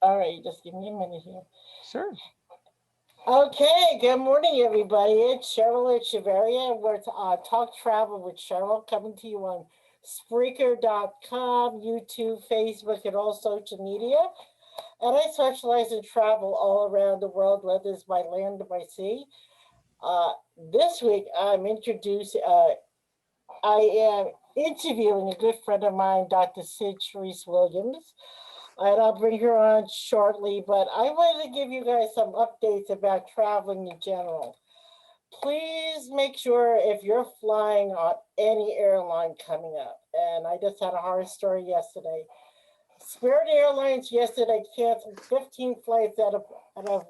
All right, just give me a minute here. Sure. Okay, good morning, everybody. It's Cheryl at Cheveria. We're Talk Travel with Cheryl, coming to you on Spreaker.com, YouTube, Facebook, and all social media. And I specialize in travel all around the world, whether it's by land or by sea. This week, I am interviewing a good friend of mine, Dr. Cyd Charisse Williams, and I'll bring her on shortly. But I wanted to give you guys some updates about traveling in general. Please make sure if you're flying on any airline coming up, and I just had a horror story yesterday. Spirit Airlines yesterday canceled 15 flights out of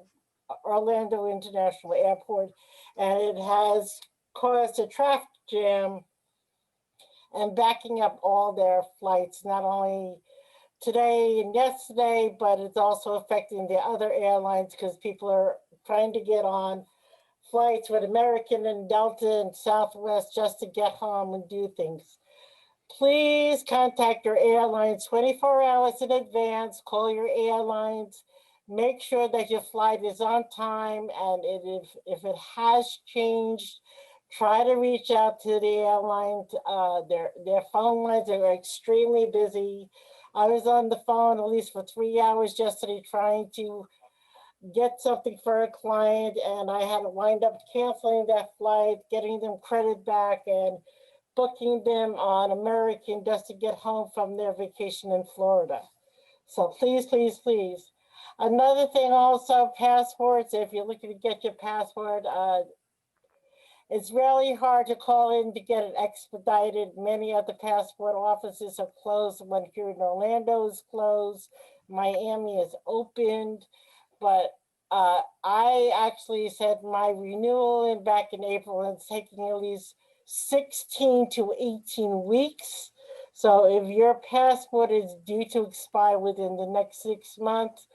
Orlando International Airport, and it has caused a traffic jam and backing up all their flights, not only today and yesterday, but it's also affecting the other airlines because people are trying to get on flights with American and Delta and Southwest just to get home and do things. Please contact your airlines 24 hours in advance. Call your airlines. Make sure that your flight is on time. And if it has changed, try to reach out to the airlines. Their phone lines are extremely busy. I was on the phone at least for 3 hours yesterday trying to get something for a client, and I had to wind up canceling that flight, getting them credit back, and booking them on American just to get home from their vacation in Florida. So please, please, please. Another thing also, passports. If you're looking to get your passport, it's really hard to call in to get it expedited. Many of the passport offices are closed. One here in Orlando is closed. Miami is opened. But I actually said my renewal back in April, and it's taking at least 16 to 18 weeks. So if your passport is due to expire within the next 6 months,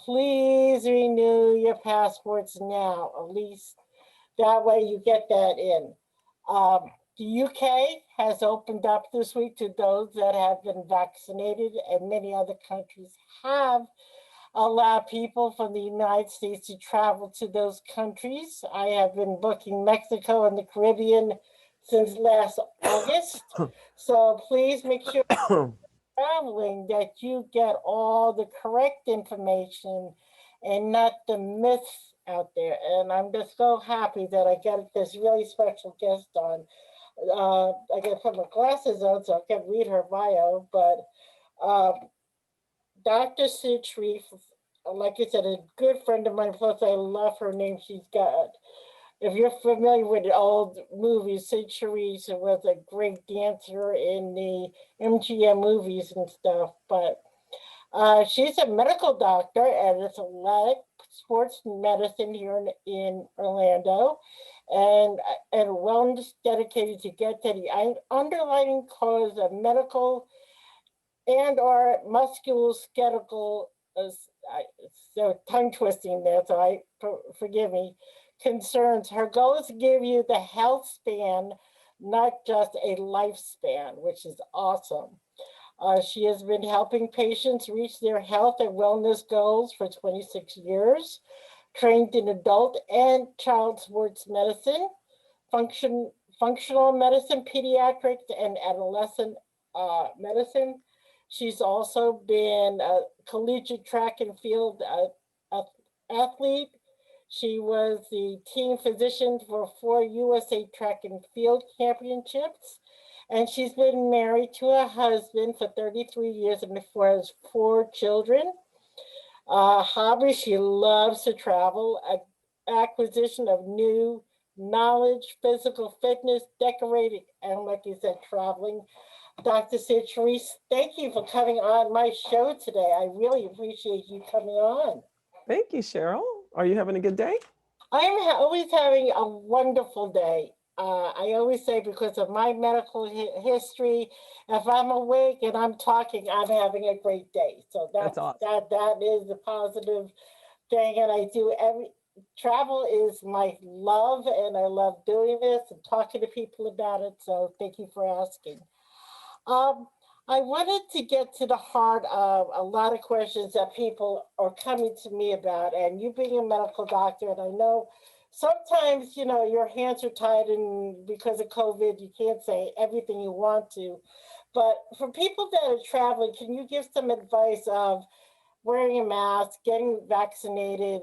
please renew your passports now, at least that way you get that in. The UK has opened up this week to those that have been vaccinated, and many other countries have allowed people from the United States to travel to those countries. I have been booking Mexico and the Caribbean since last August. So please make sure traveling that you get all the correct information and not the myths out there. And I'm just so happy that I got this really special guest on. I got to put my glasses on so I can read her bio, but Dr. Cyd Charisse, like I said, a good friend of mine. Plus, I love her name. She's got, if you're familiar with the old movies, Cyd Charisse was a great dancer in the MGM movies and stuff. But she's a medical doctor and it's athletic sports medicine here in Orlando, and wellness dedicated to get to the underlying cause of medical and or musculoskeletal, so tongue twisting there, so forgive me, concerns. Her goal is to give you the health span, not just a lifespan, which is awesome. She has been helping patients reach their health and wellness goals for 26 years, trained in adult and child sports medicine, functional medicine, pediatrics, and adolescent medicine. She's also been a collegiate track and field athlete. She was the team physician for 4 USA track and field championships. And she's been married to her husband for 33 years and has 4 children. Hobby, she loves to travel, acquisition of new knowledge, physical fitness, decorating, and like you said, traveling. Dr. Cyd Charisse, thank you for coming on my show today. I really appreciate you coming on. Thank you, Cheryl. Are you having a good day? Always having a wonderful day. I always say because of my medical history, if I'm awake and I'm talking, I'm having a great day. So That's awesome. that is the positive thing, and I do every travel is my love, and I love doing this and talking to people about it. So thank you for asking. Um, I wanted to get to the heart of a lot of questions that people are coming to me about. And you being a medical doctor, and I know sometimes, your hands are tied and because of COVID, you can't say everything you want to. But for people that are traveling, can you give some advice of wearing a mask, getting vaccinated,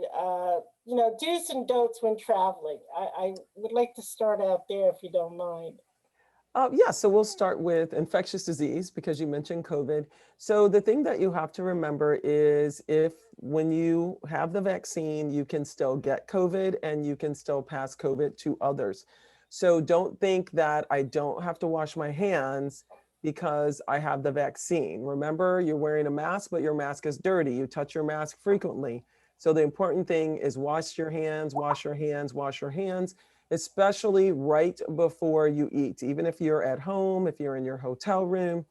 do's and don'ts when traveling? I would like to start out there if you don't mind. Yeah, so we'll start with infectious disease because you mentioned COVID. So the thing that you have to remember is if when you have the vaccine, you can still get COVID and you can still pass COVID to others. So don't think that I don't have to wash my hands because I have the vaccine. Remember, you're wearing a mask, but your mask is dirty. You touch your mask frequently. So the important thing is wash your hands, wash your hands, wash your hands, especially right before you eat. Even if you're at home, if you're in your hotel room,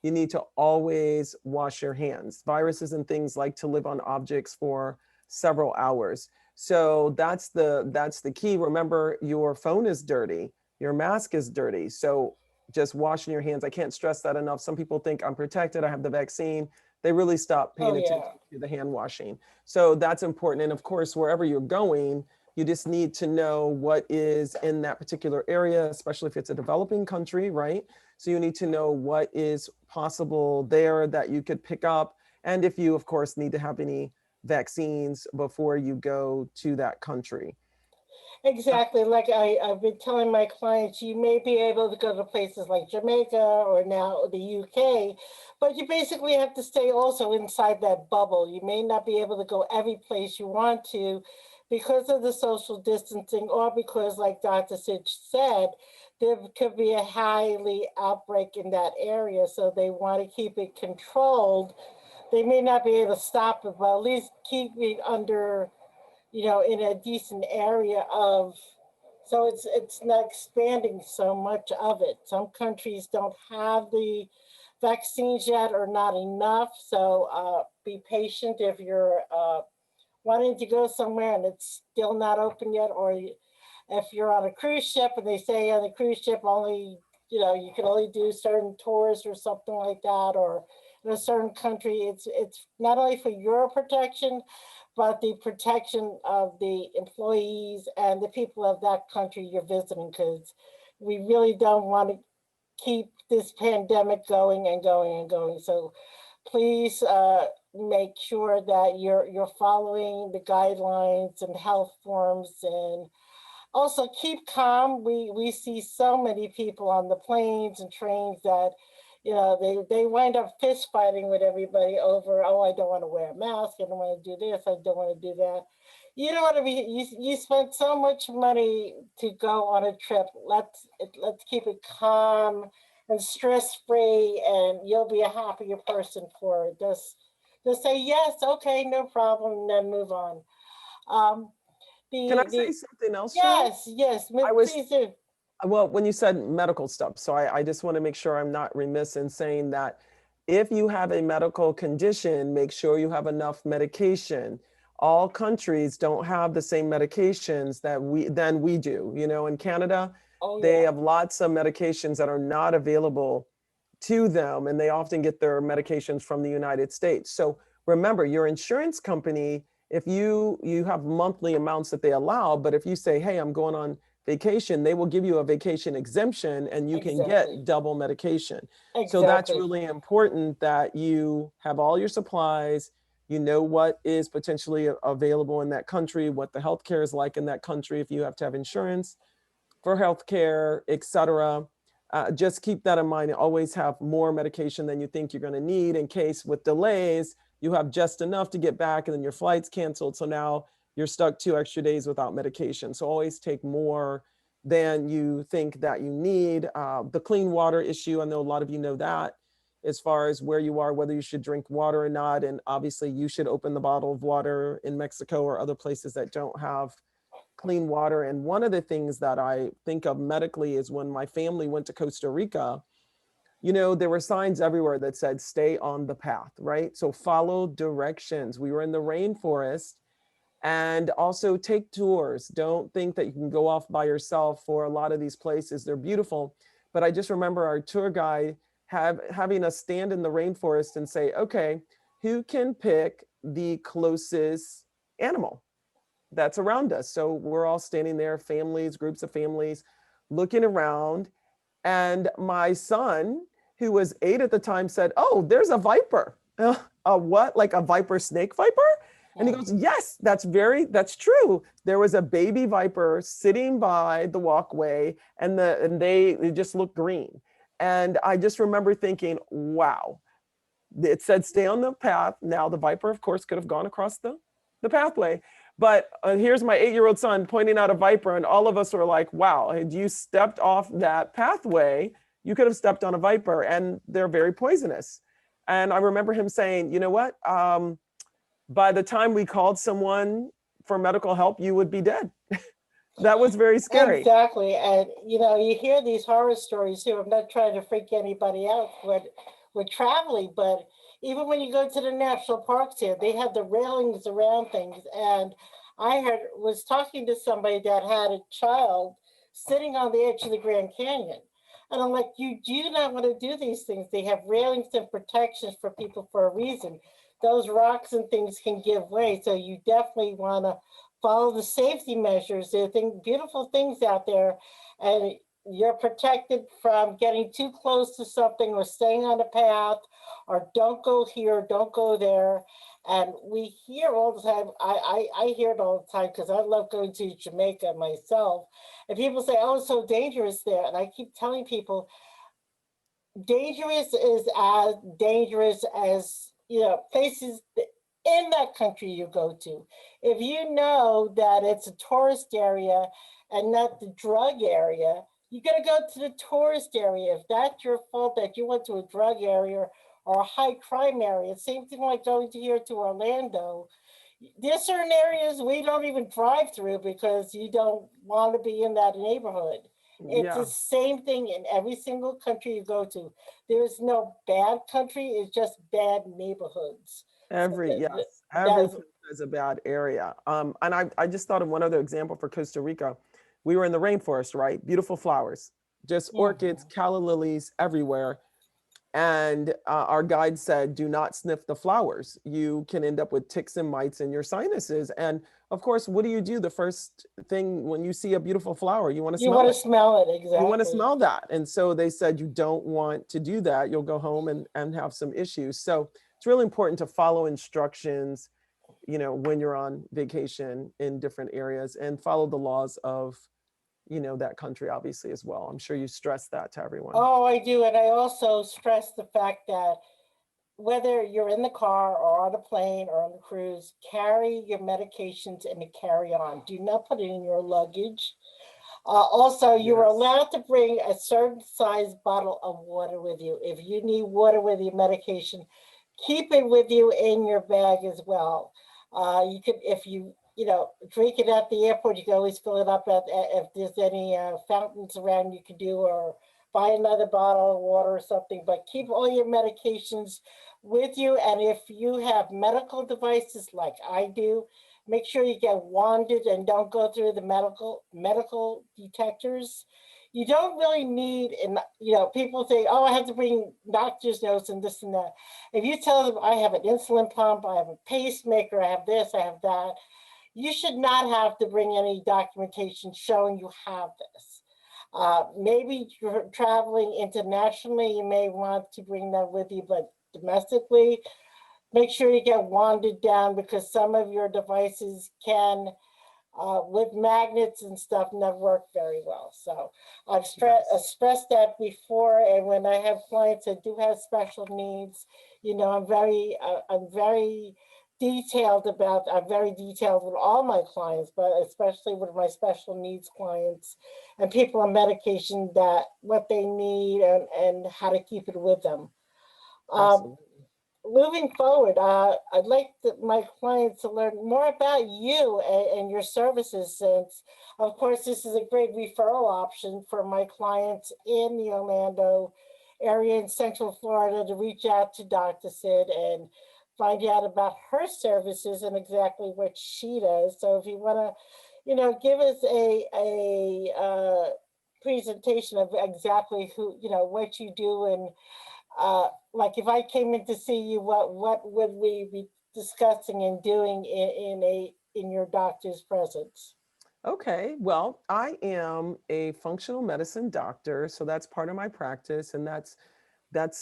you need to always wash your hands. Viruses and things like to live on objects for several hours. So that's the key. Remember, your phone is dirty, your mask is dirty. So just washing your hands. I can't stress that enough. Some people think I'm protected, I have the vaccine. They really stop Oh, paying attention yeah. to the hand washing. So that's important. And of course, wherever you're going, you just need to know what is in that particular area, especially if it's a developing country, right? So you need to know what is possible there that you could pick up. And if you, of course, need to have any vaccines before you go to that country. Exactly. Like I've been telling my clients, you may be able to go to places like Jamaica or now the UK, but you basically have to stay also inside that bubble. You may not be able to go every place you want to because of the social distancing or because, like Dr. Cyd said, there could be a highly outbreak in that area. So they want to keep it controlled. They may not be able to stop it, but at least keep it under in a decent area of so it's not expanding so much of it. Some countries don't have the vaccines yet or not enough. So be patient if you're wanting to go somewhere and it's still not open yet, or if you're on a cruise ship and they say on the cruise ship only, you can only do certain tours or something like that, or in a certain country, it's not only for your protection, but the protection of the employees and the people of that country you're visiting, because we really don't want to keep this pandemic going and going and going. So please make sure that you're following the guidelines and health forms, and also keep calm. We see so many people on the planes and trains that they wind up fist fighting with everybody over, oh, I don't want to wear a mask, I don't want to do this, I don't want to do that. You don't want to be you spent so much money to go on a trip. Let's keep it calm and stress free, and you'll be a happier person for it. Just say yes, okay, no problem, and then move on. Um, Can I the say something else, Cheryl? yes, yes, I was, please do. well, when you said medical stuff, so I just want to make sure I'm not remiss in saying that if you have a medical condition, make sure you have enough medication. All countries don't have the same medications than we do. In Canada, Oh they yeah. have lots of medications that are not available to them, and they often get their medications from the United States. So remember, your insurance company, if you have monthly amounts that they allow, but if you say, hey, I'm going on vacation, they will give you a vacation exemption and you can Exactly. get double medication. So that's Exactly. really important that you have all your supplies, you know what is potentially available in that country, what the healthcare is like in that country, if you have to have insurance for healthcare, et cetera. Just keep that in mind. Always have more medication than you think you're going to need in case with delays, you have just enough to get back and then your flight's canceled. So now you're stuck 2 extra days without medication. So always take more than you think that you need. The clean water issue, I know a lot of you know that as far as where you are, whether you should drink water or not. And obviously you should open the bottle of water in Mexico or other places that don't have clean water. And one of the things that I think of medically is when my family went to Costa Rica, there were signs everywhere that said, stay on the path, right? So follow directions. We were in the rainforest, and also take tours. Don't think that you can go off by yourself for a lot of these places. They're beautiful. But I just remember our tour guide having us stand in the rainforest and say, okay, who can pick the closest animal that's around us? So we're all standing there, families, groups of families, looking around. And my son, who was 8 at the time, said, oh, there's a viper. A what? Like a viper, snake viper? And he goes, yes, that's true. There was a baby viper sitting by the walkway, and they just looked green. And I just remember thinking, wow, it said stay on the path. Now the viper, of course, could have gone across the pathway. But here's my 8-year-old son pointing out a viper, and all of us were like, wow, had you stepped off that pathway, you could have stepped on a viper, and they're very poisonous. And I remember him saying, you know what? By the time we called someone for medical help, you would be dead. That was very scary. Exactly. And, you hear these horror stories too. I'm not trying to freak anybody out with traveling, but even when you go to the national parks here, they have the railings around things. And I was talking to somebody that had a child sitting on the edge of the Grand Canyon. And I'm like, you do not want to do these things. They have railings and protections for people for a reason. Those rocks and things can give way. So you definitely want to follow the safety measures. There are beautiful things out there, and you're protected from getting too close to something or staying on a path, or don't go here, don't go there. And we hear all the time, I hear it all the time because I love going to Jamaica myself. And people say, oh, it's so dangerous there. And I keep telling people, dangerous is as dangerous as, places in that country you go to. If you know that it's a tourist area and not the drug area, you got to go to the tourist area. If that's your fault that you went to a drug area or a high crime area, same thing like going to Orlando. There's certain areas we don't even drive through because you don't want to be in that neighborhood. It's the same thing in every single country you go to. There's no bad country, it's just bad neighborhoods. Every place is a bad area. And I just thought of one other example for Costa Rica. We were in the rainforest, right? Beautiful flowers, just orchids, calla lilies everywhere. And our guide said, do not sniff the flowers. You can end up with ticks and mites in your sinuses. And of course, what do you do? The first thing when you see a beautiful flower, you want to smell it. You want to smell it, exactly. You want to smell that. And so they said, you don't want to do that. You'll go home and have some issues. So it's really important to follow instructions, when you're on vacation in different areas, and follow the laws of, that country, obviously, as well. I'm sure you stress that to everyone. Oh, I do. And I also stress the fact that whether you're in the car or on a plane or on the cruise, carry your medications in a carry-on. Do not put it in your luggage. Also, you are allowed to bring a certain size bottle of water with you. If you need water with your medication, keep it with you in your bag as well. You could, if you drink it at the airport, you can always fill it up if there's any fountains around you can do, or buy another bottle of water or something, but keep all your medications with you. And if you have medical devices like I do, make sure you get wanded and don't go through the medical detectors. You don't really need, and people say, oh, I have to bring doctor's notes and this and that. If you tell them I have an insulin pump, I have a pacemaker, I have this, I have that, you should not have to bring any documentation showing you have this. Maybe you're traveling internationally, you may want to bring that with you, but domestically, make sure you get wanded down, because some of your devices can, with magnets and stuff, not work very well. So I've stressed that before, and when I have clients that do have special needs, I'm very detailed with all my clients, but especially with my special needs clients and people on medication, that what they need and how to keep it with them. Moving forward, I'd like my clients to learn more about you and your services, since, of course, this is a great referral option for my clients in the Orlando area in Central Florida to reach out to Dr. Cyd and find out about her services and exactly what she does. So if you want to, give us a presentation of exactly what you do and like if I came in to see you, what would we be discussing and doing in your doctor's presence? Okay, well, I am a functional medicine doctor, so that's part of my practice, and that's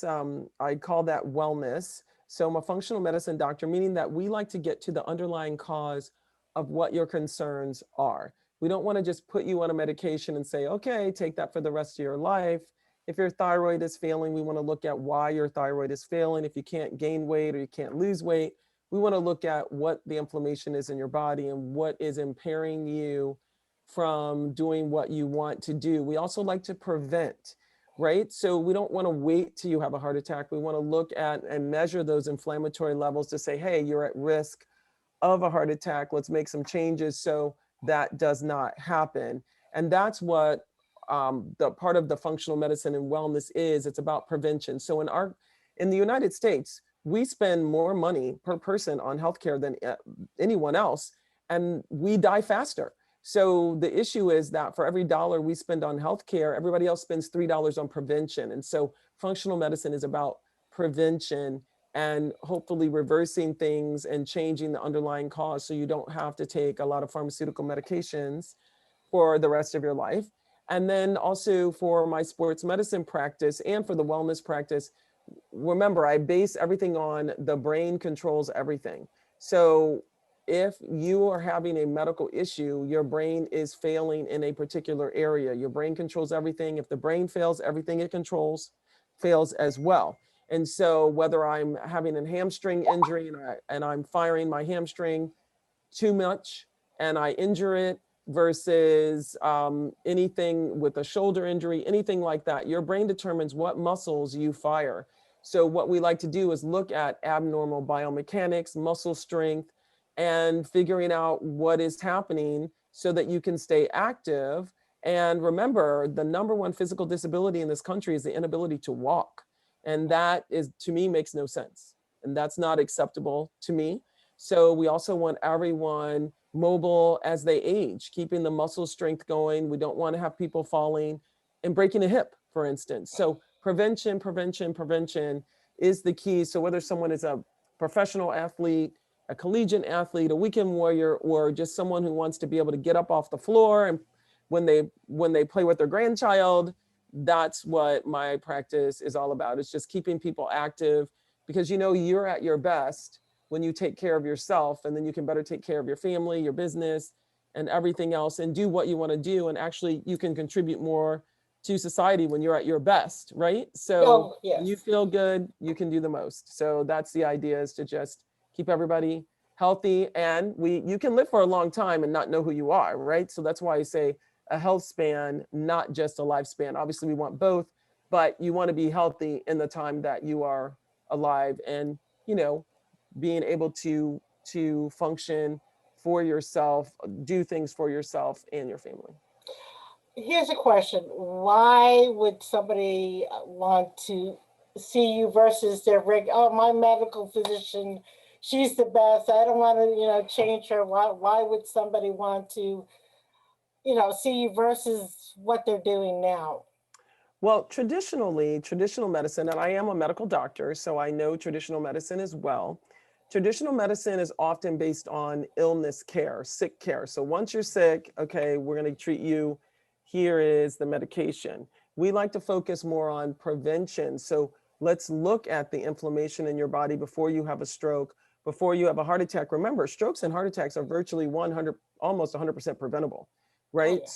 I call that wellness. So I'm a functional medicine doctor, meaning that we like to get to the underlying cause of what your concerns are. We don't want to just put you on a medication and say, okay, take that for the rest of your life. If your thyroid is failing, we want to look at why your thyroid is failing. If you can't gain weight or you can't lose weight, we want to look at what the inflammation is in your body and what is impairing you from doing what you want to do. We also like to prevent, right? So we don't want to wait till you have a heart attack. We want to look at and measure those inflammatory levels to say, hey, you're at risk of a heart attack. Let's make some changes so that does not happen. And that's what the part of the functional medicine and wellness is. It's about prevention. So in the United States, we spend more money per person on healthcare than anyone else, and we die faster. So the issue is that for every dollar we spend on healthcare, everybody else spends $3 on prevention. And so functional medicine is about prevention and hopefully reversing things and changing the underlying cause so you don't have to take a lot of pharmaceutical medications for the rest of your life. And then also for my sports medicine practice and for the wellness practice, remember, I base everything on the brain controls everything. So if you are having a medical issue, your brain is failing in a particular area. Your brain controls everything. If the brain fails, everything it controls fails as well. And so whether I'm having a hamstring injury and I'm firing my hamstring too much and I injure it versus anything with a shoulder injury, anything like that, your brain determines what muscles you fire. So what we like to do is look at abnormal biomechanics, muscle strength, and figuring out what is happening so that you can stay active. And remember, the number one physical disability in this country is the inability to walk. And that is, to me, makes no sense. And that's not acceptable to me. So we also want everyone mobile as they age, keeping the muscle strength going. We don't want to have people falling and breaking a hip, for instance. So prevention, prevention, prevention is the key. So whether someone is a professional athlete, a collegiate athlete, a weekend warrior, or just someone who wants to be able to get up off the floor and when they play with their grandchild, that's what my practice is all about. It's just keeping people active because you're at your best when you take care of yourself, and then you can better take care of your family, your business, and everything else, and do what you want to do. And actually, you can contribute more to society when you're at your best, right? So Oh, when you yes. feel good, you can do the most. So that's the idea, is to just keep everybody healthy, and you can live for a long time and not know who you are, right? So that's why I say a health span, not just a lifespan. Obviously, we want both, but you want to be healthy in the time that you are alive, and being able to function for yourself, do things for yourself and your family. Here's a question. Why would somebody want to see you versus their oh, my medical physician, she's the best. I don't want to, change her. Why would somebody want to, see you versus what they're doing now? Well, traditional medicine, and I am a medical doctor, so I know traditional medicine as well. Traditional medicine is often based on illness care, sick care. So once you're sick, okay, we're going to treat you. Here is the medication. We like to focus more on prevention. So let's look at the inflammation in your body before you have a stroke, before you have a heart attack. Remember, strokes and heart attacks are virtually 100, almost 100% preventable, Oh, right? yeah.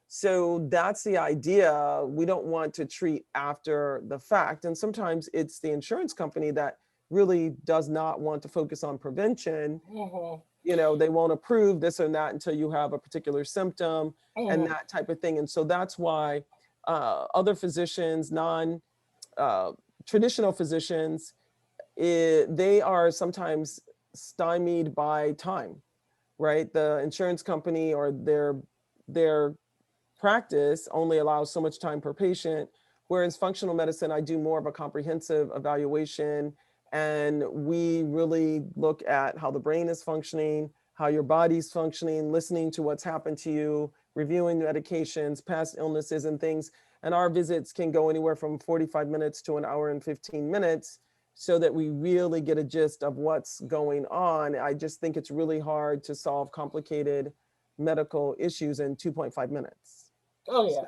So that's the idea. We don't want to treat after the fact. And sometimes it's the insurance company that really does not want to focus on prevention. Mm-hmm. They won't approve this or that until you have a particular symptom and Mm-hmm. that type of thing. And so that's why other physicians, non-traditional physicians, they are sometimes stymied by time, right? The insurance company or their practice only allows so much time per patient, whereas functional medicine, I do more of a comprehensive evaluation, and we really look at how the brain is functioning, how your body's functioning, listening to what's happened to you, reviewing medications, past illnesses and things. And our visits can go anywhere from 45 minutes to an hour and 15 minutes so that we really get a gist of what's going on. I just think it's really hard to solve complicated medical issues in 2.5 minutes. Oh yeah.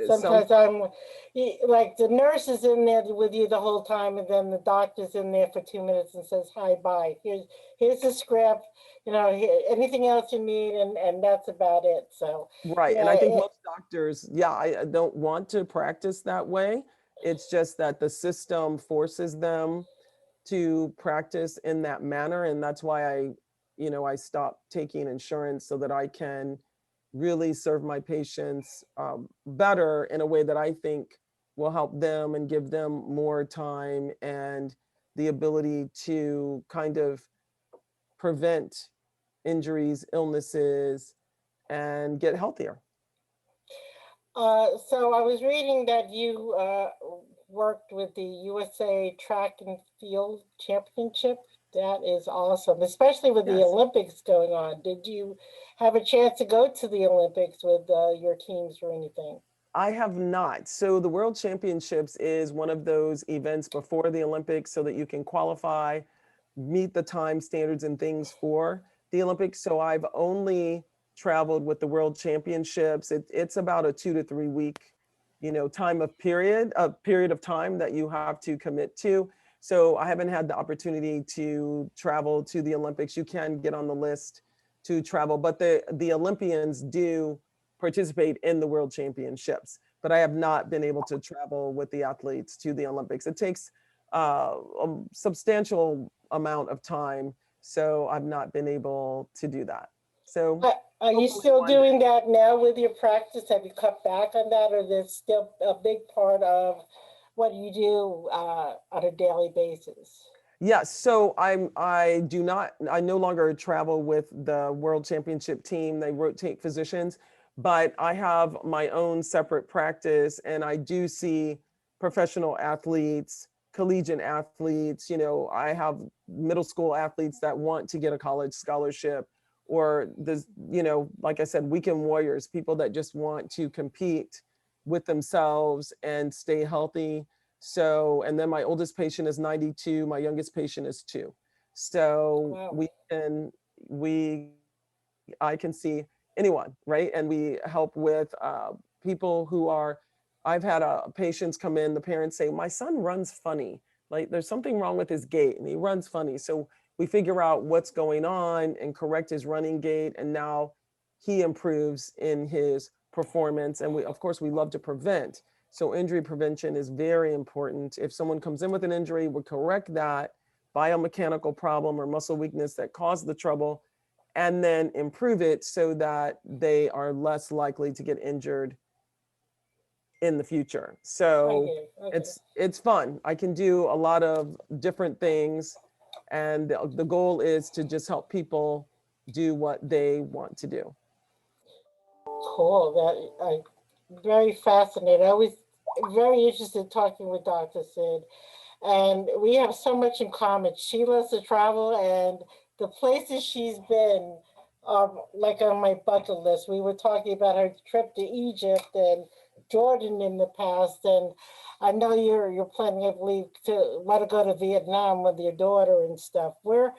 Some, Sometimes like the nurse is in there with you the whole time, and then the doctor's in there for 2 minutes and says hi bye. Here's the script. Anything else you need, and that's about it. So right. And yeah, I think most doctors, yeah, I don't want to practice that way. It's just that the system forces them to practice in that manner. And that's why I stopped taking insurance so that I can really serve my patients better in a way that I think will help them and give them more time and the ability to kind of prevent injuries, illnesses, and get healthier. so I was reading that you worked with the USA Track and Field Championship. That is awesome, especially with the Yes. Olympics going on. Did you have a chance to go to the Olympics with your teams or anything? I have not. So the World Championships is one of those events before the Olympics so that you can qualify, meet the time standards and things for the Olympics. So I've only traveled with the World Championships. It's about a 2 to 3 week, a period of time that you have to commit to. So I haven't had the opportunity to travel to the Olympics. You can get on the list to travel, but the Olympians do participate in the World Championships, but I have not been able to travel with the athletes to the Olympics. It takes a substantial amount of time, so I've not been able to do that. So Are you hopefully still one day. doing that now with your practice? Have you cut back on that, or is it still a big part of what you do on a daily basis? Yes, so I no longer travel with the World Championship team. They rotate physicians, but I have my own separate practice and I do see professional athletes, collegiate athletes, I have middle school athletes that want to get a college scholarship or like I said, weekend warriors, people that just want to compete with themselves and stay healthy. So, and then my oldest patient is 92, my youngest patient is 2. So Wow. I can see anyone, right? And we help with people who are, I've had patients come in, the parents say, my son runs funny. Like there's something wrong with his gait and he runs funny. So we figure out what's going on and correct his running gait. And now he improves in his performance. And of course, we love to prevent. So injury prevention is very important. If someone comes in with an injury, we correct that biomechanical problem or muscle weakness that caused the trouble and then improve it so that they are less likely to get injured in the future. So Okay. it's fun. I can do a lot of different things and the goal is to just help people do what they want to do. Cool. That I very fascinating. I was very interested talking with Dr. Cyd, and we have so much in common. She loves to travel, and the places she's been are like on my bucket list. We were talking about her trip to Egypt and Jordan in the past, and I know you're planning, I believe, to want to go to Vietnam with your daughter and stuff. Where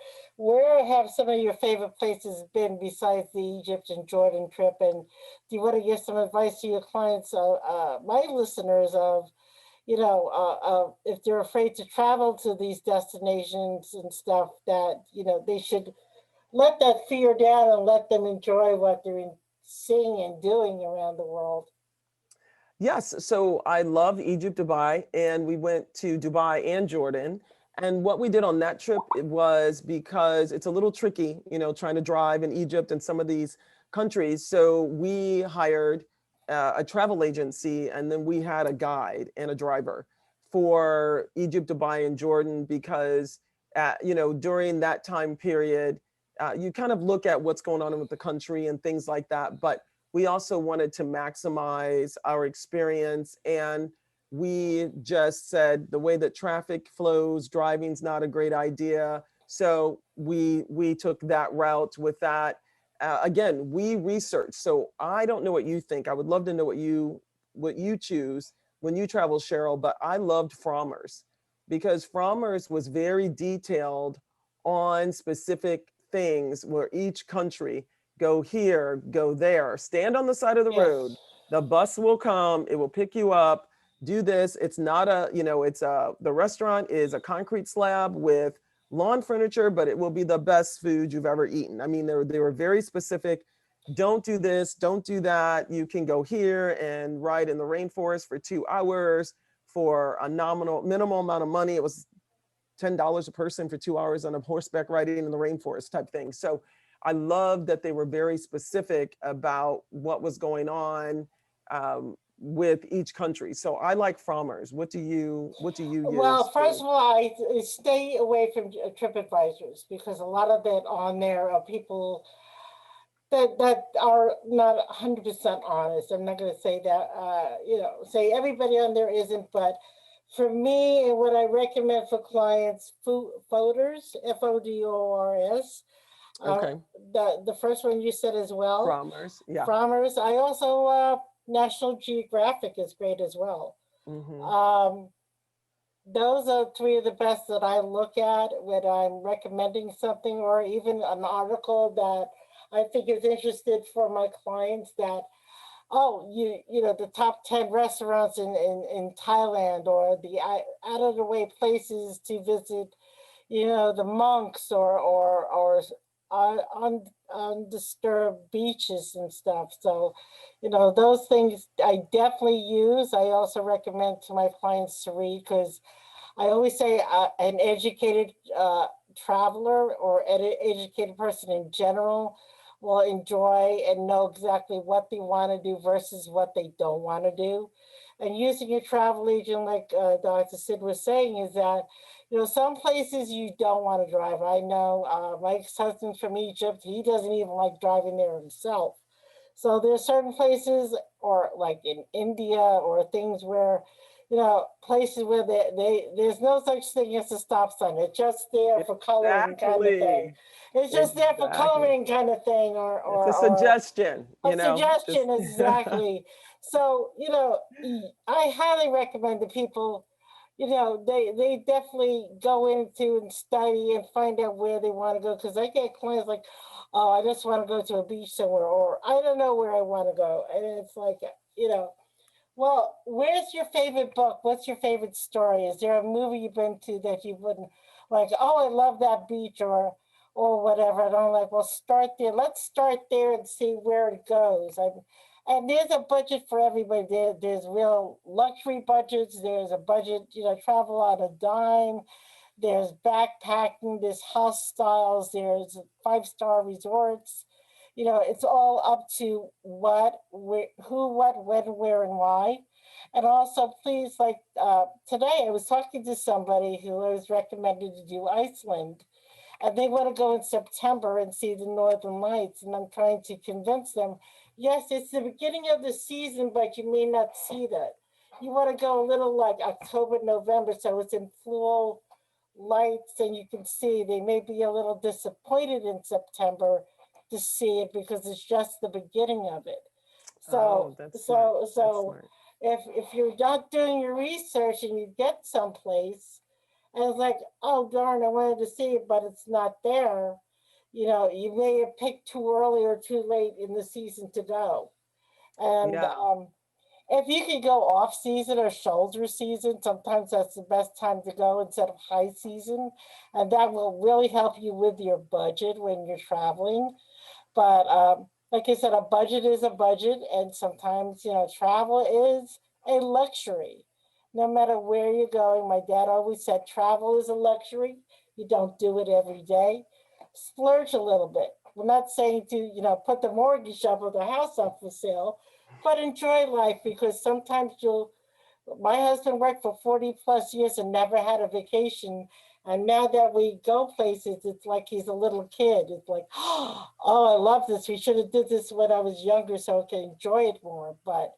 have some of your favorite places been besides the Egypt and Jordan trip? And do you want to give some advice to your clients, my listeners, of if they're afraid to travel to these destinations and stuff, that they should let that fear down and let them enjoy what they're seeing and doing around the world? Yes, so I love Egypt, Dubai, and we went to Dubai and Jordan. And what we did on that trip was because it's a little tricky, trying to drive in Egypt and some of these countries. So we hired a travel agency and then we had a guide and a driver for Egypt, Dubai, and Jordan because, during that time period, you kind of look at what's going on with the country and things like that. But we also wanted to maximize our experience. And we just said the way that traffic flows, driving's not a great idea. So we took that route with that. Again, we researched. So I don't know what you think. I would love to know what you what you choose when you travel, Cheryl, but I loved Frommer's because Frommer's was very detailed on specific things where each country go here, go there, stand on the side of the road. Yes. The bus will come, it will pick you up, do this. It's not a, it's the restaurant is a concrete slab with lawn furniture, but it will be the best food you've ever eaten. I mean, they were very specific. Don't do this, don't do that. You can go here and ride in the rainforest for 2 hours for a minimal amount of money. It was $10 a person for 2 hours on a horseback riding in the rainforest type thing. So I love that they were very specific about what was going on with each country. So I like Frommer's. What do you Well, use first to? of all, I stay away from trip advisors because a lot of that on there are people that are not 100% honest. I'm not going to say that, say everybody on there isn't, but for me, and what I recommend for clients, Fodors, Fodors, Okay, the first one you said as well, Frommer's. Yeah. Frommer's. I also, National Geographic is great as well. Hmm. Um, those are three of the best that I look at when I'm recommending something or even an article that I think is interested for my clients that, oh, the top 10 restaurants in Thailand or the out of the way places to visit, the monks or undisturbed beaches and stuff. So, those things I definitely use. I also recommend to my clients to read because I always say an educated traveler or educated person in general will enjoy and know exactly what they want to do versus what they don't want to do. And using a travel agent, like Dr. Cyd was saying, is that, some places you don't want to drive. I know my ex-husband's from Egypt. He doesn't even like driving there himself. So there's certain places, or like in India, or things where, places where there's no such thing as a stop sign. It's just there for coloring kind of thing. Exactly. It's just there for Exactly. coloring kind of thing, or It's a or suggestion, a just suggestion, exactly. So, I highly recommend that people, they definitely go into and study and find out where they want to go. Because I get clients like, oh, I just want to go to a beach somewhere, or I don't know where I want to go. And it's like, you know, well, where's your favorite book? What's your favorite story? Is there a movie you've been to that you wouldn't like? Oh, I love that beach, or whatever. And I'm like, well, start there. Let's start there and see where it goes. And there's a budget for everybody. There's real luxury budgets. There's a budget, travel on a dime. There's backpacking. There's house styles. There's 5-star resorts. It's all up to what, where, who, what, when, where, and why. And also, please, like today, I was talking to somebody who was recommended to do Iceland, and they want to go in September and see the Northern Lights. And I'm trying to convince them, yes, it's the beginning of the season, but you may not see that. You want to go a little like October, November, so it's in full lights, and you can see they may be a little disappointed in September to see it because it's just the beginning of it. So, oh, that's smart. so, That's so smart. if you're not doing your research and you get someplace, and it's like, oh darn, I wanted to see it, but it's not there. You may have picked too early or too late in the season to go. And Yeah. if you could go off season or shoulder season, sometimes that's the best time to go instead of high season. And that will really help you with your budget when you're traveling. But like I said, a budget is a budget. And sometimes, travel is a luxury. No matter where you're going, my dad always said travel is a luxury. You don't do it every day. Splurge a little bit. We're not saying to, put the mortgage up or the house up for sale, but enjoy life because sometimes my husband worked for 40 plus years and never had a vacation. And now that we go places, it's like he's a little kid. It's like, oh, I love this. We should have did this when I was younger so I can enjoy it more. But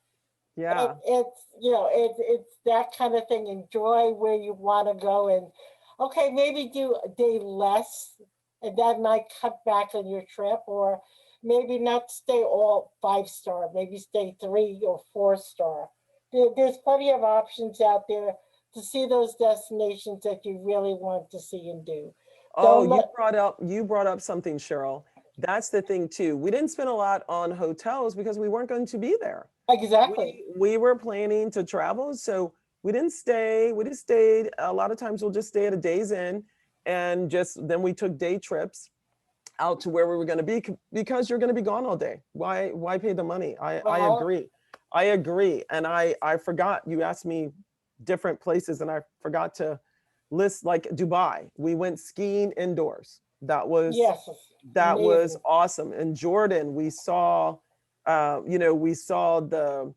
Yeah. it's that kind of thing. Enjoy where you want to go, and okay, maybe do a day less, and that might cut back on your trip, or maybe not stay all 5-star, maybe stay 3 or 4-star. there's plenty of options out there to see those destinations that you really want to see and do. Oh, Don't let you brought up something, Cheryl. That's the thing too. We didn't spend a lot on hotels because we weren't going to be there. exactly. We were planning to travel, so we didn't stay. We just stayed. A lot of times we'll just stay at a Days Inn, and just then we took day trips out to where we were going to be because you're going to be gone all day. Why pay the money? I Well, agree. I agree. And I forgot you asked me different places and I forgot to list like Dubai. We went skiing indoors. yes, That was amazing. awesome. In Jordan, we saw we saw the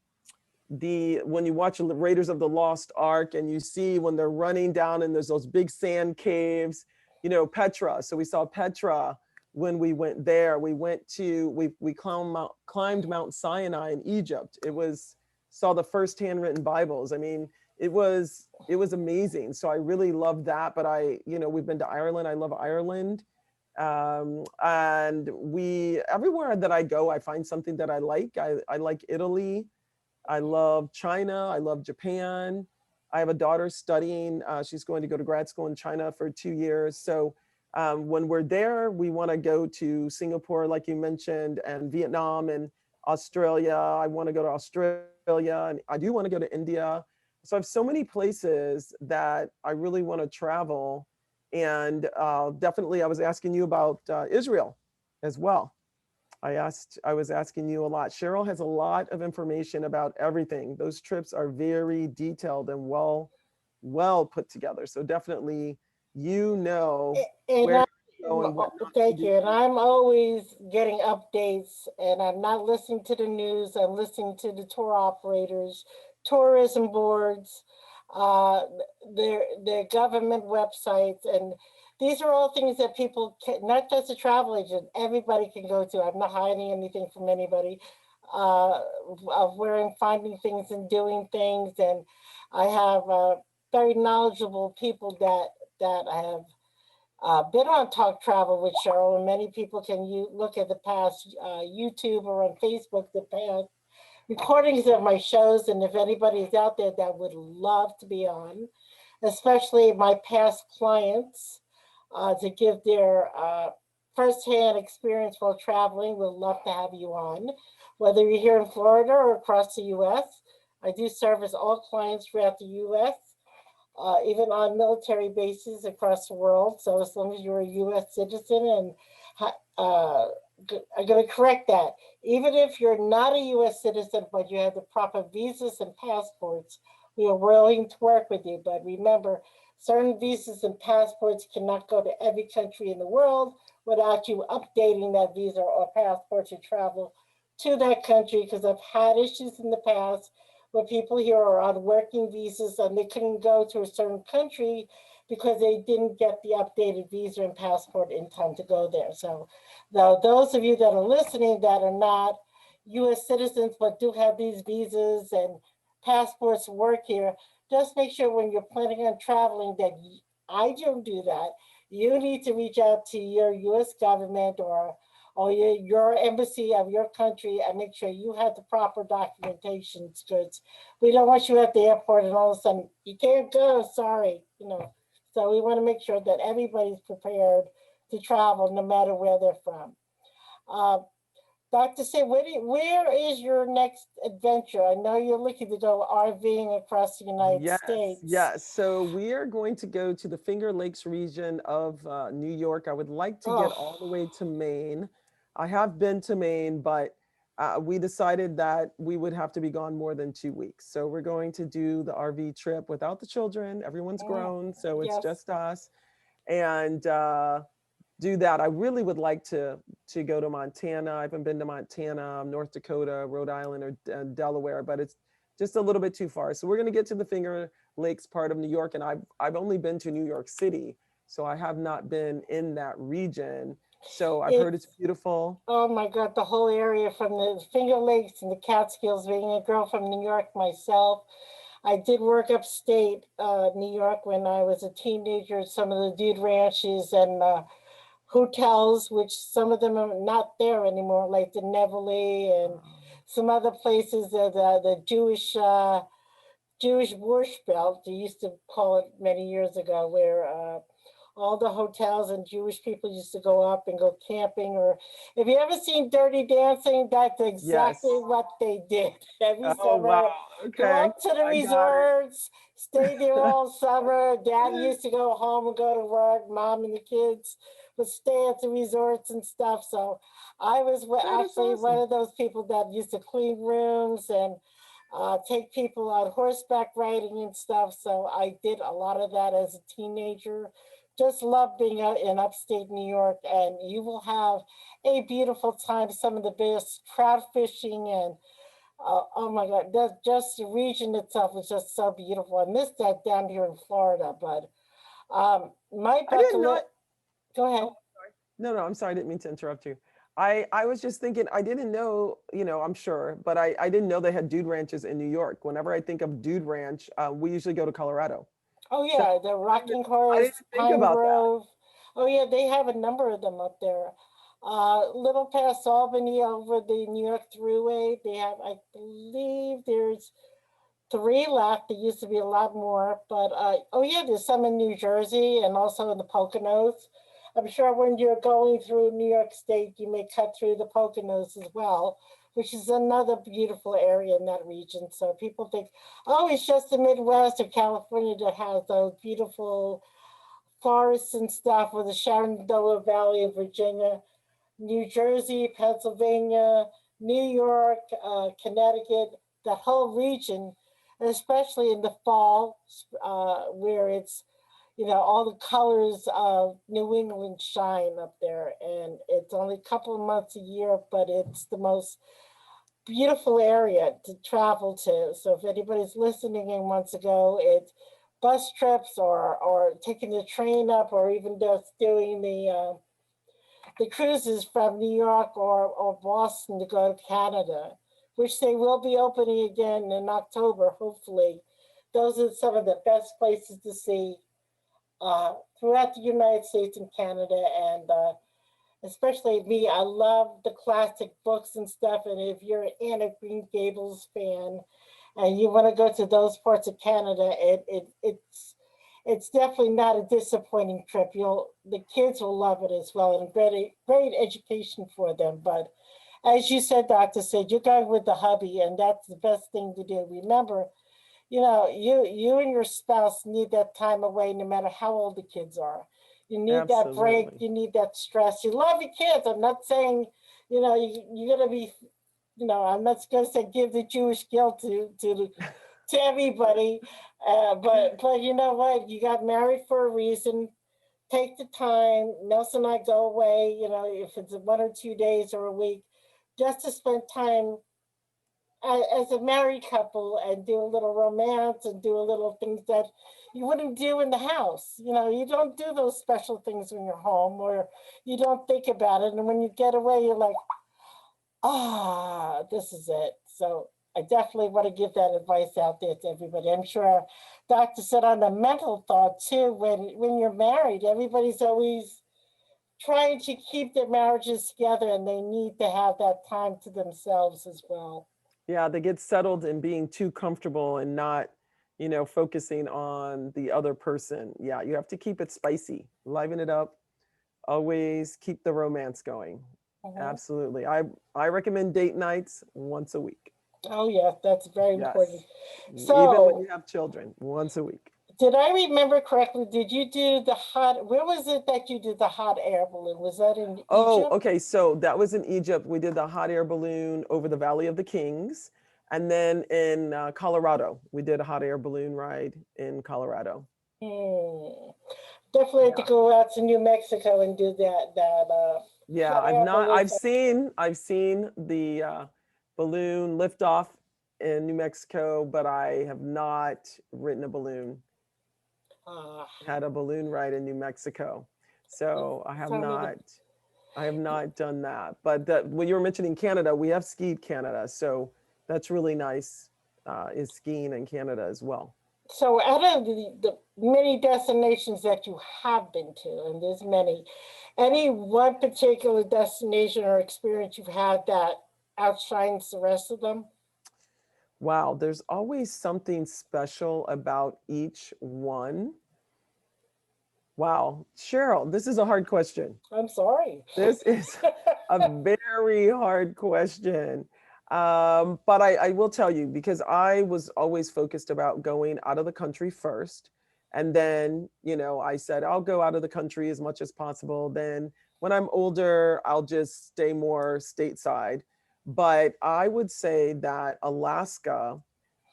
when you watch the Raiders of the Lost Ark and you see when they're running down and there's those big sand caves, Petra. So we saw Petra when we went there. We climbed Mount Sinai in Egypt. It was saw the first handwritten Bibles. I mean, it was amazing. So I really love that. But we've been to Ireland. I love Ireland. And everywhere that I go, I find something that I like. I like Italy. I love China. I love Japan. I have a daughter studying. She's going to go to grad school in China for 2 years. So when we're there, we want to go to Singapore, like you mentioned, and Vietnam and Australia. I want to go to Australia and I do want to go to India. So I have so many places that I really want to travel. And definitely, I was asking you about Israel as well. I was asking you a lot. Cheryl has a lot of information about everything. Those trips are very detailed and well put together. So definitely, And where I, to go and what not to thank do. you. And I'm always getting updates, and I'm not listening to the news. I'm listening to the tour operators, tourism boards, uh, their government websites, and these are all things that people can, not just a travel agent, everybody can go to. I'm not hiding anything from anybody. Of where I'm finding things and doing things, and I have very knowledgeable people that I have been on Talk Travel with Cheryl, and many people can look at the past YouTube or on Facebook, the past recordings of my shows. And if anybody's out there that would love to be on, especially my past clients, to give their firsthand experience while traveling, we'd love to have you on. Whether you're here in Florida or across the U.S., I do service all clients throughout the U.S., even on military bases across the world. So as long as you're a U.S. citizen, and uh, I'm going to correct that. Even if you're not a U.S. citizen, but you have the proper visas and passports, we are willing to work with you. But remember, certain visas and passports cannot go to every country in the world without you updating that visa or passport to travel to that country, because I've had issues in the past where people here are on working visas and they couldn't go to a certain country because they didn't get the updated visa and passport in time to go there. So now those of you that are listening that are not US citizens but do have these visas and passports to work here, just make sure when you're planning on traveling that I don't do that. You need to reach out to your US government or your embassy of your country and make sure you have the proper documentation, because we don't want you at the airport and all of a sudden you can't go, sorry, So we want to make sure that everybody's prepared to travel no matter where they're from. Uh, Dr. Say, where is your next adventure? I know you're looking to go RVing across the United Yes, States. yes. So we are going to go to the Finger Lakes region of New York. I would like to get all the Oh, way to Maine. I have been to Maine, but we decided that we would have to be gone more than 2 weeks. So we're going to do the RV trip without the children. Everyone's mm, grown, so it's yes. just us. And do that. I really would like to go to Montana. I haven't been to Montana, North Dakota, Rhode Island, or Delaware, but it's just a little bit too far. So we're going to get to the Finger Lakes part of New York, and I've only been to New York City, so I have not been in that region. So I've heard it's It's, beautiful. oh my God, the whole area from the Finger Lakes and the Catskills, being a girl from New York myself. I did work upstate New York when I was a teenager at some of the dude ranches and hotels, which some of them are not there anymore, like the Nevele and some other places, the Jewish Jewish Borscht Belt, they used to call it many years ago, where all the hotels and Jewish people used to go up and go camping. Or if you ever seen Dirty Dancing, that's exactly Yes. what they did every Oh, wow. summer. Go Okay. up to the I got it. resorts, stay there all summer. Dad used to go home and go to work. Mom and the kids would stay at the resorts and stuff. So I was That is actually one awesome. of those people that used to clean rooms and take people on horseback riding and stuff. So I did a lot of that as a teenager. Just love being out in upstate New York, and you will have a beautiful time. Some of the best trout fishing, and oh my God, just the region itself is just so beautiful. I miss that down here in Florida, but my I did bucket list. not. Go ahead. Oh, sorry. No, no, I'm sorry. I didn't mean to interrupt you. I was just thinking, I didn't know, I'm sure, but I didn't know they had dude ranches in New York. Whenever I think of dude ranch, we usually go to Colorado. Oh So yeah, the Rocking I didn't Horse, think Pine about that. Grove. Oh yeah, they have a number of them up there. Little past Albany over the New York Thruway, they have, I believe there's three left. There used to be a lot more, but oh yeah, there's some in New Jersey and also in the Poconos. I'm sure when you're going through New York State, you may cut through the Poconos as well, which is another beautiful area in that region. So people think, oh, it's just the Midwest or California that has those beautiful forests and stuff, or the Shenandoah Valley of Virginia. New Jersey, Pennsylvania, New York, Connecticut, the whole region, and especially in the fall, where it's, all the colors of New England shine up there. And it's only a couple of months a year, but it's the most beautiful area to travel to. So if anybody's listening and wants to go, it's bus trips or taking the train up, or even just doing the cruises from New York or Boston to go to Canada, which they will be opening again in October, hopefully. Those are some of the best places to see throughout the United States and Canada. And especially me, I love the classic books and stuff. And if you're an Anne of Green Gables fan and you want to go to those parts of Canada, it's definitely not a disappointing trip. The kids will love it as well, and great education for them. But as you said, Doctor said, you're going with the hubby, and that's the best thing to do. Remember, you and your spouse need that time away, no matter how old the kids are. You need that break. Absolutely. You need that stress. You love your kids. I'm not saying, you're gonna be, I'm not gonna say give the Jewish guilt to everybody. But you know what? You got married for a reason. Take the time. Nelson and I go away, if it's 1 or 2 days or a week, just to spend time as a married couple and do a little romance and do a little things that you wouldn't do in the house. You don't do those special things when you're home, or you don't think about it. And when you get away, you're like, this is it. So I definitely want to give that advice out there to everybody. I'm sure Doctor said on the mental thought too, when you're married, everybody's always trying to keep their marriages together, and they need to have that time to themselves as well. Yeah, they get settled in being too comfortable and not, focusing on the other person. Yeah, you have to keep it spicy, liven it up, always keep the romance going. Mhm. Absolutely. I recommend date nights once a week. Oh, yes, that's very important. Yes. Even when So, you have children, once a week. did I remember correctly? Did you do where was it that you did the hot air balloon? Was that in Oh, Egypt? okay. So that was in Egypt. We did the hot air balloon over the Valley of the Kings. And then in Colorado, we did a hot air balloon ride in Colorado. Hmm. Definitely have to Yeah. go out to New Mexico and do Yeah, hot air balloon. I've seen the balloon lift off in New Mexico, but I have not ridden a balloon, Uh, had a balloon ride in New Mexico. So some of the I have not done that. But when you were mentioning Canada, we have skied Canada. So that's really nice, is skiing in Canada as well. So, out of the many destinations that you have been to, and there's many, any one particular destination or experience you've had that outshines the rest of them? Wow, there's always something special about each one. Wow, Cheryl, this is a hard question. I'm sorry. This is a very hard question. But I will tell you, because I was always focused about going out of the country first. And then, I said, I'll go out of the country as much as possible. Then when I'm older, I'll just stay more stateside. But I would say that Alaska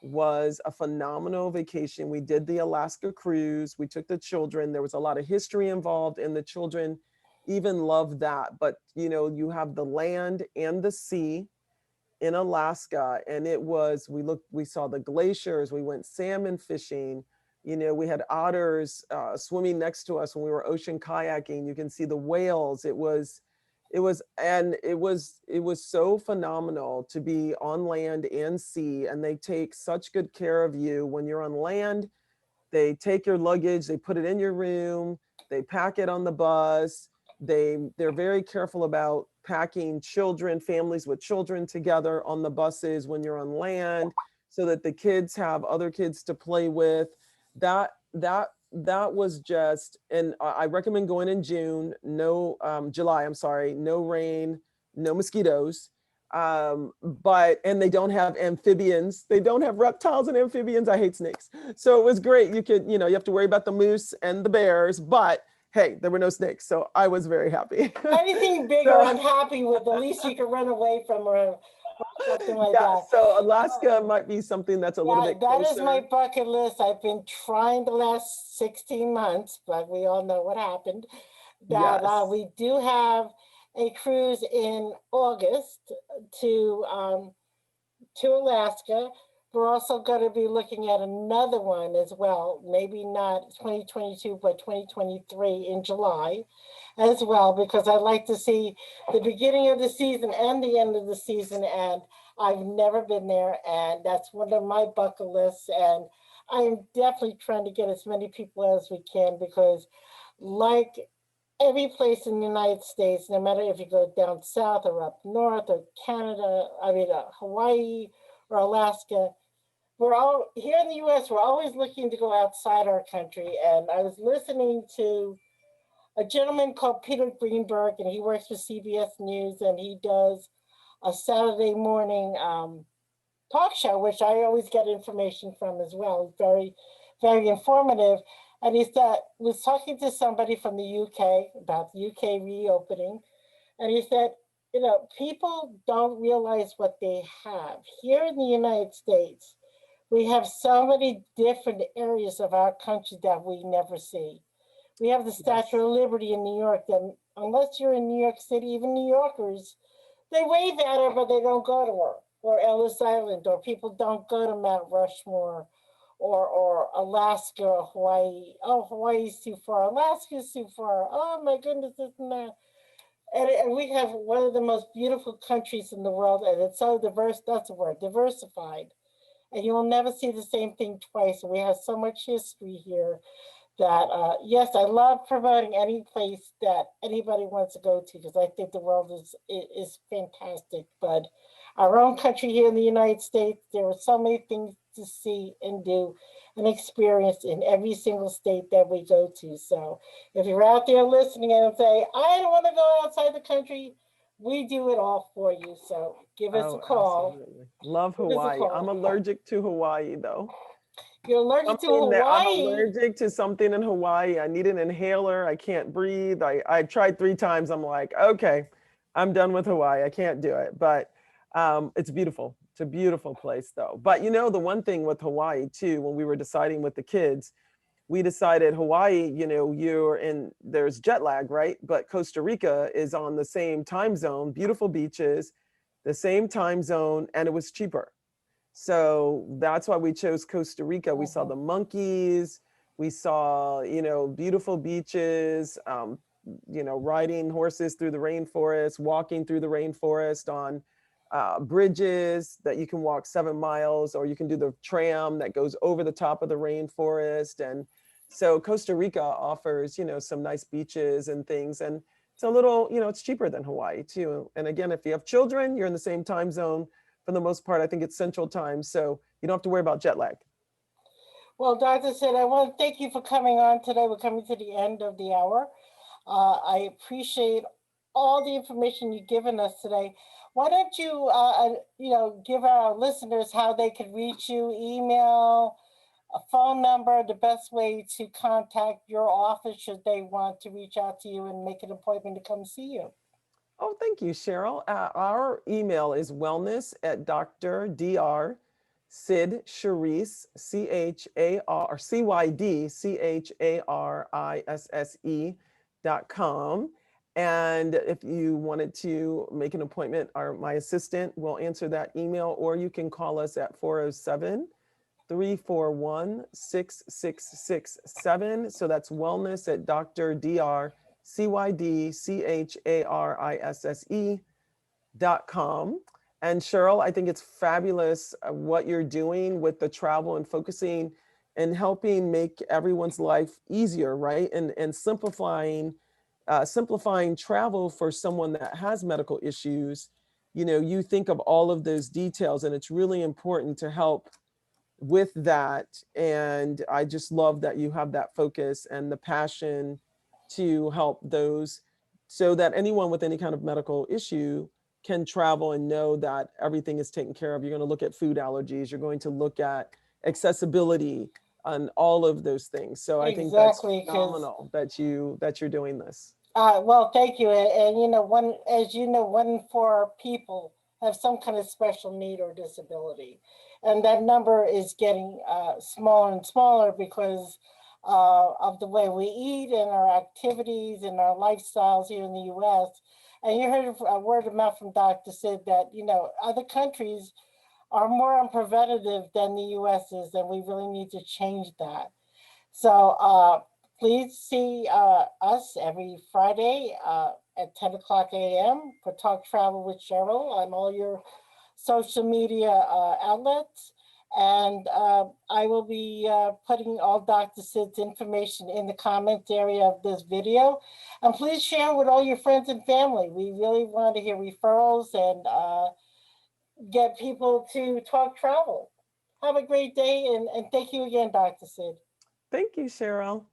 was a phenomenal vacation. We did the Alaska cruise. We took the children. There was a lot of history involved, and the children even loved that. But you have the land and the sea in Alaska, and we saw the glaciers, we went salmon fishing. We had otters swimming next to us when we were ocean kayaking. You can see the whales. It was so phenomenal to be on land and sea, and they take such good care of you when you're on land. They take your luggage, they put it in your room, they pack it on the bus. They're very careful about packing families with children together on the buses when you're on land, so that the kids have other kids to play with. That was just, and I recommend going in June, no, July, I'm sorry, no rain, no mosquitoes. And they don't have amphibians. They don't have reptiles and amphibians. I hate snakes. So it was great. You have to worry about the moose and the bears, but hey, there were no snakes. So I was very happy. Anything bigger, I'm happy with. The least you can run away from or something like that. So Alaska might be something that's a little bit closer. That is my bucket list. I've been trying the last 16 months, but we all know what happened. That Yes. we do have a cruise in August to Alaska. We're also going to be looking at another one as well, maybe not 2022, but 2023 in July as well, because I'd like to see the beginning of the season and the end of the season. And I've never been there, and that's one of my bucket lists. And I'm definitely trying to get as many people as we can, because like every place in the United States, no matter if you go down south or up north or Canada, Hawaii or Alaska, we're all here in the US, we're always looking to go outside our country. And I was listening to a gentleman called Peter Greenberg, and he works for CBS News, and he does a Saturday morning talk show, which I always get information from as well. It's very, very informative. And was talking to somebody from the UK about the UK reopening. And he said, people don't realize what they have. Here in the United States, we have so many different areas of our country that we never see. We have the Statue of Liberty in New York, that unless you're in New York City, even New Yorkers, they wave at her, but they don't go to her. Or Ellis Island, or people don't go to Mount Rushmore, or Alaska or Hawaii. Oh, Hawaii's too far. Alaska's too far. Oh my goodness, this and that. And we have one of the most beautiful countries in the world, and it's so diverse. That's a word, diversified. And you will never see the same thing twice. We have so much history here that, yes, I love promoting any place that anybody wants to go to, because I think the world is fantastic. But our own country here in the United States, there are so many things to see and do and experience in every single state that we go to. So if you're out there listening and say, I don't want to go outside the country, we do it all for you. So give us a call. Absolutely. Love Hawaii. I'm allergic to Hawaii, though. You're allergic to Hawaii? I'm allergic to something in Hawaii. I need an inhaler. I can't breathe. I tried 3 times. I'm like, okay, I'm done with Hawaii. I can't do it. But it's beautiful. It's a beautiful place, though. But the one thing with Hawaii, too, when we were deciding with the kids, we decided Hawaii, there's jet lag, right? But Costa Rica is on the same time zone, beautiful beaches, the same time zone, and it was cheaper. So that's why we chose Costa Rica. We saw the monkeys, we saw, beautiful beaches, riding horses through the rainforest, walking through the rainforest on bridges that you can walk 7 miles, or you can do the tram that goes over the top of the rainforest. And so Costa Rica offers, some nice beaches and things. And it's a little, it's cheaper than Hawaii too. And again, if you have children, you're in the same time zone. for the most part, I think it's Central Time, so you don't have to worry about jet lag. Well, Dr. Cyd, I want to thank you for coming on today. We're coming to the end of the hour. I appreciate all the information you've given us today. Why don't you, give our listeners how they could reach you, email, a phone number, the best way to contact your office should they want to reach out to you and make an appointment to come see you. Oh, thank you, Cheryl. Our email is wellness at Dr. Dr. Cyd Charisse, CHAR, CYD, CHARISSE.com. And if you wanted to make an appointment, my assistant will answer that email, or you can call us at 407-341-6667. So that's wellness at Dr. Dr. CYD CHARISSE.com. And Cheryl, I think it's fabulous what you're doing with the travel and focusing and helping make everyone's life easier, right? And simplifying travel for someone that has medical issues. You think of all of those details, and it's really important to help with that. And I just love that you have that focus and the passion to help those, so that anyone with any kind of medical issue can travel and know that everything is taken care of. You're going to look at food allergies, you're going to look at accessibility and all of those things. So I think that's Exactly, phenomenal that you're doing this. well, thank you. And as you know, 1 in 4 people have some kind of special need or disability, and that number is getting smaller and smaller because of the way we eat and our activities and our lifestyles here in the U.S. And you heard a word of mouth from Dr. Cyd that other countries are more on preventative than the U.S. is, and we really need to change that. So please see us every Friday at 10 o'clock a.m. for Talk Travel with Cheryl on all your social media outlets. And I will be putting all Dr. Cyd's information in the comments area of this video. And please share with all your friends and family. We really want to hear referrals and get people to talk travel. Have a great day, and thank you again, Dr. Cyd. Thank you, Cheryl.